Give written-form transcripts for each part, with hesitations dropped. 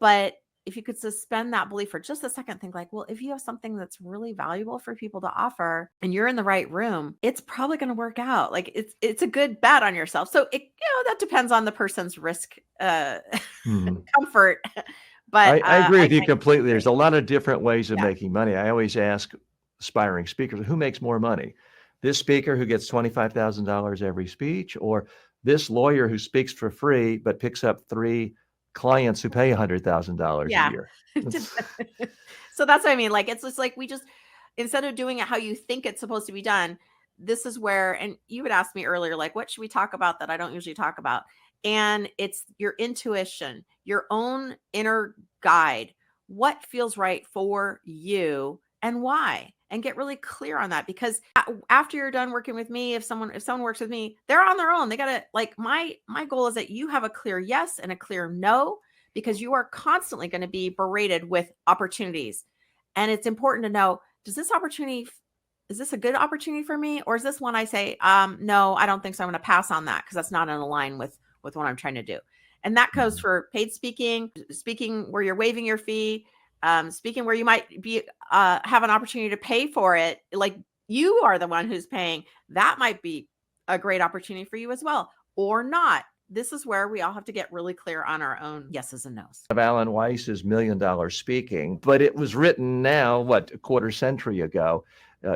But if you could suspend that belief for just a second, think like, well, if you have something that's really valuable for people to offer and you're in the right room, it's probably going to work out. Like it's a good bet on yourself. So that depends on the person's risk Mhm. comfort. But I agree I with you find it completely. There's great. a lot of different ways of Yeah. making money. I always ask aspiring speakers, who makes more money? This speaker who gets $25,000 every speech, or this lawyer who speaks for free but picks up three clients who pay $100,000 a Yeah. year? So that's what I mean. Like, it's just like, instead of doing it how you think it's supposed to be done, this is where, and you would ask me earlier, like, what should we talk about that I don't usually talk about? And it's your intuition, your own inner guide. What feels right for you and why? And get really clear on that, because after you're done working with me, if someone works with me, they're on their own. They gotta, like, my goal is that you have a clear yes and a clear no, because you are constantly going to be berated with opportunities. And it's important to know, does this opportunity, is this a good opportunity for me? Or is this one I say, no, I don't think so. I'm going to pass on that because that's not in line with what I'm trying to do. And that goes Mhm. for paid speaking, speaking where you're waiving your fee, speaking where you might be, have an opportunity to pay for it. Like, you are the one who's paying. That might be a great opportunity for you as well, or not. This is where we all have to get really clear on our own yeses and nos. Of Alan Weiss's $1 Million Speaking, but it was written now, what, a quarter century ago.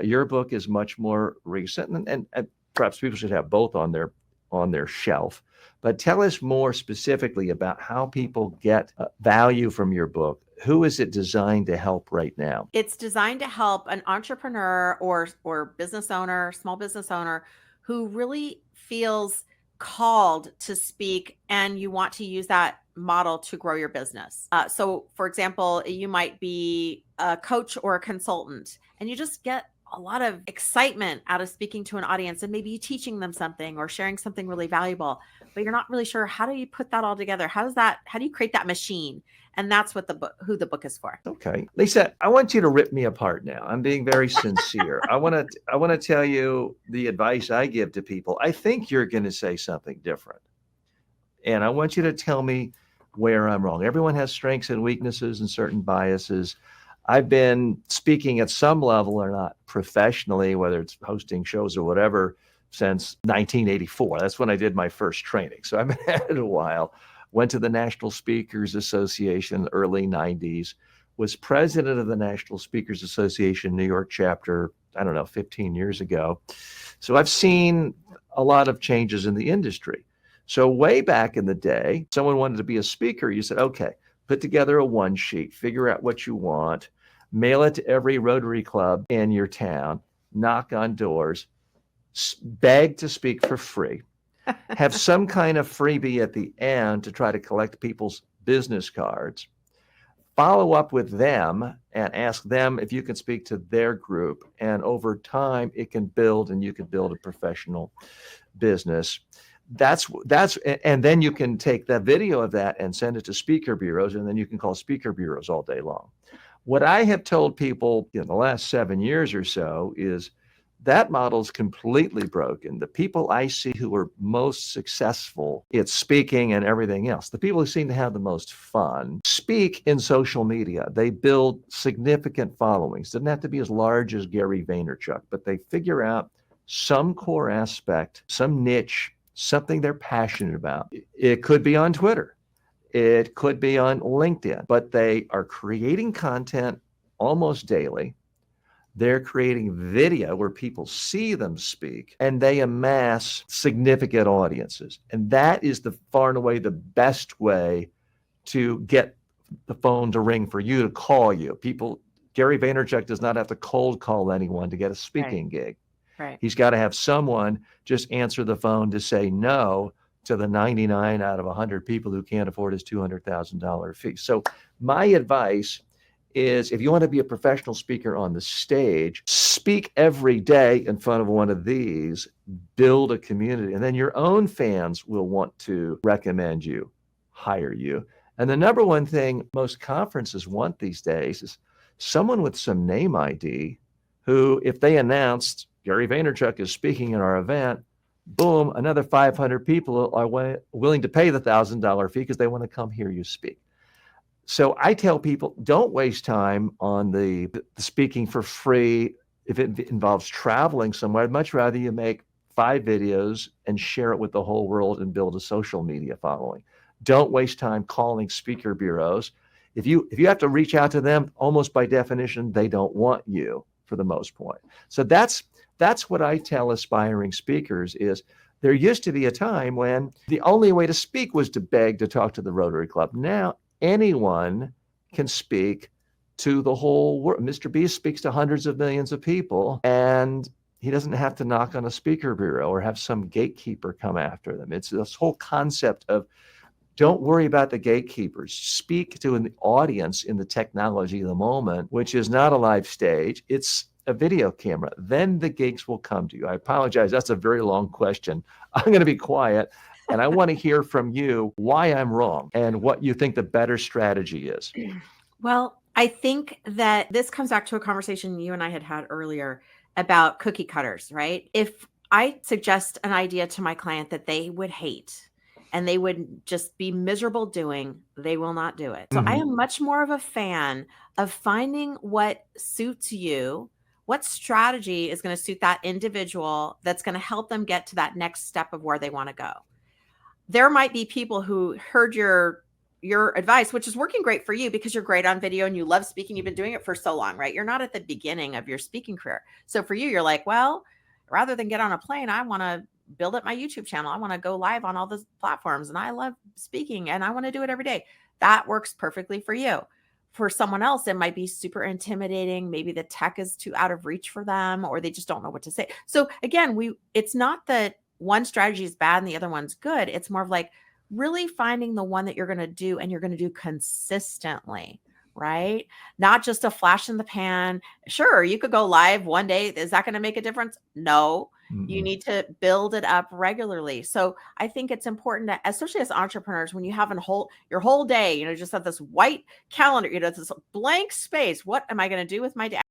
Your book is much more recent, and perhaps people should have both on their shelf. But tell us more specifically about how people get value from your book. Who is it designed to help right now? It's designed to help an entrepreneur or business owner, small business owner, who really feels called to speak and you want to use that model to grow your business. So, for example, you might be a coach or a consultant and you just get a lot of excitement out of speaking to an audience and maybe teaching them something or sharing something really valuable, but you're not really sure, how do you put that all together? How do you create that machine? And that's what who the book is for. Okay. Lisa, I want you to rip me apart now. I'm being very sincere. I want to tell you the advice I give to people. I think you're going to say something different. And I want you to tell me where I'm wrong. Everyone has strengths and weaknesses and certain biases. I've been speaking at some level or not professionally, whether it's hosting shows or whatever, since 1984. That's when I did my first training. So I've been at it a while. Went to the National Speakers Association in the early 90s, was president of the National Speakers Association New York chapter, I don't know, 15 years ago. So I've seen a lot of changes in the industry. So way back in the day, someone wanted to be a speaker. You said, okay, put together a one sheet, figure out what you want, mail it to every Rotary Club in your town, knock on doors, beg to speak for free, have some kind of freebie at the end to try to collect people's business cards, follow up with them and ask them if you can speak to their group. And over time, it can build and you can build a professional business. That's and then you can take that video of that and send it to speaker bureaus, and then you can call speaker bureaus all day long. What I have told people in the last 7 years or so is that model's completely broken. The people I see who are most successful at speaking and everything else, the people who seem to have the most fun, speak in social media. They build significant followings. Doesn't have to be as large as Gary Vaynerchuk, but they figure out some core aspect, some niche, something they're passionate about. It could be on Twitter. It could be on LinkedIn, but they are creating content almost daily. They're creating video where people see them speak and they amass significant audiences. And that is the far and away the best way to get the phone to ring for you to call you. Gary Vaynerchuk does not have to cold call anyone to get a Right. speaking gig. Right. He's got to have someone just answer the phone to say no to the 99 out of 100 people who can't afford his $200,000 fee. So my advice is, if you want to be a professional speaker on the stage, speak every day in front of one of these, build a community, and then your own fans will want to recommend you, hire you. And the number one thing most conferences want these days is someone with some name ID who, if they announced Gary Vaynerchuk is speaking at our event, boom, another 500 people are willing to pay the $1,000 fee because they want to come hear you speak. So I tell people, don't waste time on the speaking for free if it involves traveling somewhere. I'd much rather you make 5 videos and share it with the whole world and build a social media following. Don't waste time calling speaker bureaus. If you have to reach out to them, almost by definition, they don't want you for the most part. So that's what I tell aspiring speakers is there used to be a time when the only way to speak was to beg to talk to the Rotary Club. Now anyone can speak to the whole world. Mr. Beast speaks to hundreds of millions of people, and he doesn't have to knock on a speaker bureau or have some gatekeeper come after them. It's this whole concept of don't worry about the gatekeepers. Speak to an audience in the technology of the moment, which is not a live stage. It's a video camera. Then the gigs will come to you. I apologize. That's a very long question. I'm going to be quiet. And I want to hear from you why I'm wrong and what you think the better strategy is. Well, I think that this comes back to a conversation you and I had earlier about cookie cutters, right? If I suggest an idea to my client that they would hate and they would just be miserable doing, they will not do it. So I am much more of a fan of finding what suits you, what strategy is going to suit that individual that's going to help them get to that next step of where they want to go. There might be people who heard your advice, which is working great for you because you're great on video and you love speaking. You've been doing it for so long, right? You're not at the beginning of your speaking career. So for you, you're like, well, rather than get on a plane, I want to build up my YouTube channel. I want to go live on all those platforms and I love speaking and I want to do it every day. That works perfectly for you. For someone else, it might be super intimidating. Maybe the tech is too out of reach for them or they just don't know what to say. So again, it's not that one strategy is bad and the other one's good. It's more of like really finding the one that you're going to do and you're going to do consistently, right? Not just a flash in the pan. Sure, you could go live one day. Is that going to make a difference? No. You need to build it up regularly. So I think it's important that, especially as entrepreneurs, when you have your whole day, just have this white calendar, this blank space. What am I going to do with my day?